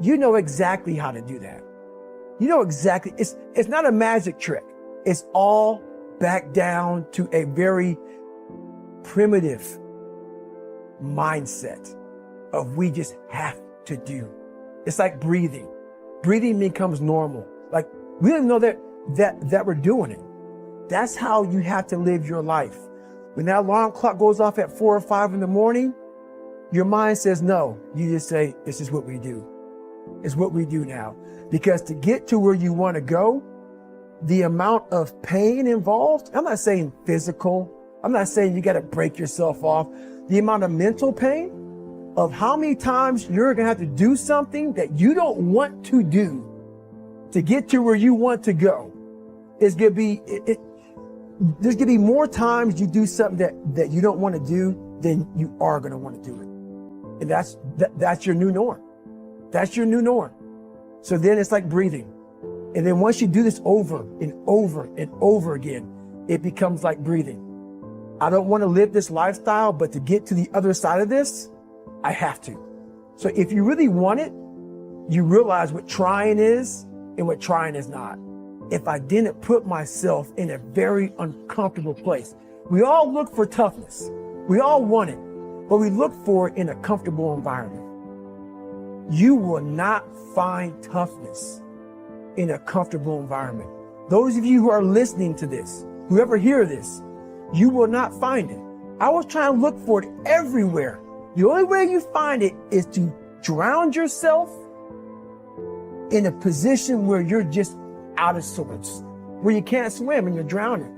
you know exactly how to do that. You know exactly, it's not a magic trick. It's all back down to a very primitive mindset of we just have to do. It's like breathing. Breathing becomes normal. Like we didn't know that we're doing it. That's how you have to live your life. When that alarm clock goes off at 4 or 5 in the morning, your mind says no. You just say, this is what we do. It's what we do now. Because to get to where you want to go, the amount of pain involved, I'm not saying physical, I'm not saying you got to break yourself off. The amount of mental pain of how many times you're going to have to do something that you don't want to do to get to where you want to go is going to be, there's going to be more times you do something that you don't want to do than you are going to want to do it. And that's your new norm. That's your new norm. So then it's like breathing. And then once you do this over and over and over again, it becomes like breathing. I don't want to live this lifestyle, but to get to the other side of this, I have to. So if you really want it, you realize what trying is and what trying is not. If I didn't put myself in a very uncomfortable place, we all look for toughness. We all want it, but we look for it in a comfortable environment. You will not find toughness in a comfortable environment. Those of you who are listening to this, whoever hear this, you will not find it. I was trying to look for it everywhere. The only way you find it is to drown yourself in a position where you're just out of sorts, where you can't swim and you're drowning.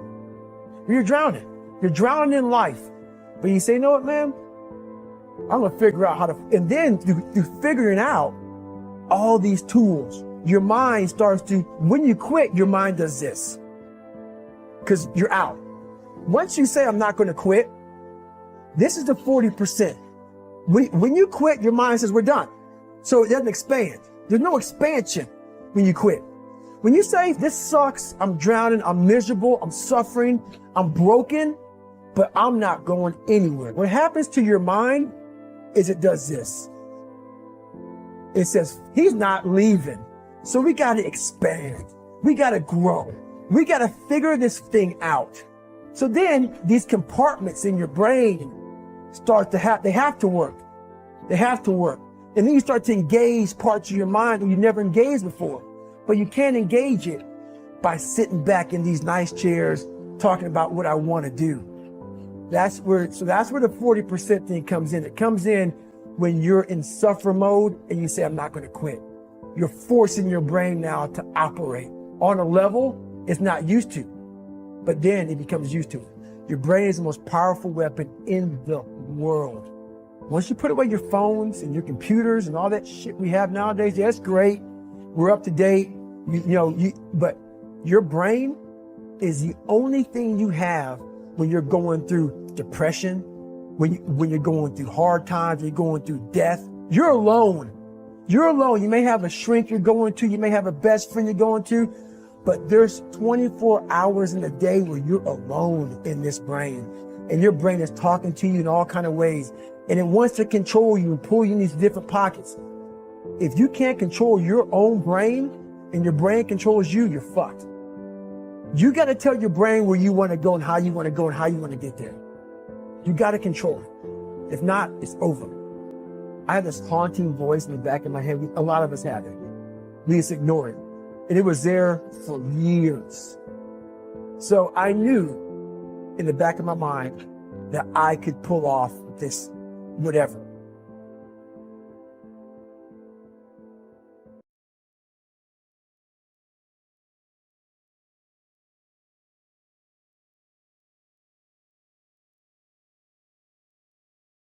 You're drowning. You're drowning in life. But you say, you know what, man? I'm going to figure out how to, and then through figuring out all these tools, your mind starts to, when you quit, your mind does this. Because you're out. Once you say, I'm not going to quit, this is the 40%. When you quit, your mind says, we're done. So it doesn't expand. There's no expansion when you quit. When you say, this sucks, I'm drowning, I'm miserable, I'm suffering, I'm broken, but I'm not going anywhere. What happens to your mind is it does this. It says, he's not leaving. So we got to expand. We got to grow. We got to figure this thing out. So then these compartments in your brain start to they have to work. They have to work. And then you start to engage parts of your mind that you never engaged before. But you can't engage it by sitting back in these nice chairs talking about what I want to do. That's where the 40% thing comes in. It comes in when you're in suffer mode and you say, I'm not going to quit. You're forcing your brain now to operate on a level it's not used to, but then it becomes used to it. Your brain is the most powerful weapon in the world. Once you put away your phones and your computers and all that shit we have nowadays, yeah, that's great. We're up to date, but your brain is the only thing you have when you're going through depression, when you're going through hard times, when you're going through death. You're alone. You're alone. You may have a shrink you're going to, you may have a best friend you're going to, but there's 24 hours in a day where you're alone in this brain. And your brain is talking to you in all kinds of ways. And it wants to control you and pull you in these different pockets. If you can't control your own brain and your brain controls you, you're fucked. You got to tell your brain where you want to go and how you want to go and how you want to get there. You got to control it. If not, it's over. I have this haunting voice in the back of my head. A lot of us have it. We just ignore it. And it was there for years. So I knew in the back of my mind that I could pull off this whatever.